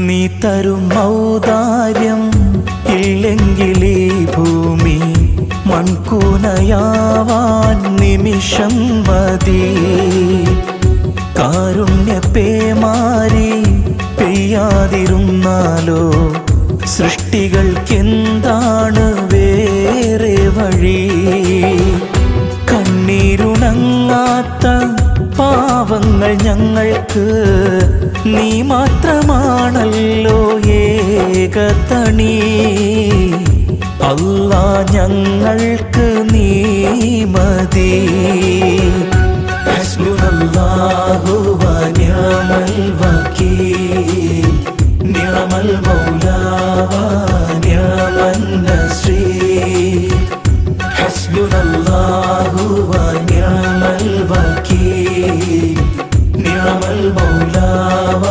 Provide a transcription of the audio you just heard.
നീ തരും ഔദാര്യം ഇല്ലെങ്കിലീ ഭൂമി മൺകൂനയാവാൻ നിമിഷം മതി. കാരുണ്യപ്പേമാരി പെയ്യാതിരുന്നാലോ സൃഷ്ടികൾക്കെന്താണ് വേറെ വഴി? കണ്ണീരുണങ്ങാത്ത പാവങ്ങൾ ഞങ്ങൾക്ക് നീ മാത്രമാണല്ലോ ഏകതണി. അല്ലാ ഞങ്ങൾക്ക് നീ മതി. ഹസ്ബുനല്ലാഹു വ നിഅമൽ വകീൽ, നിഅമൽ മൗലാ വ നിഅമൻ നസീർ. ഹസ്ബുനല്ലാഹു വ നിഅമൽ വകീൽ, നിഅമൽ മൗലാ വ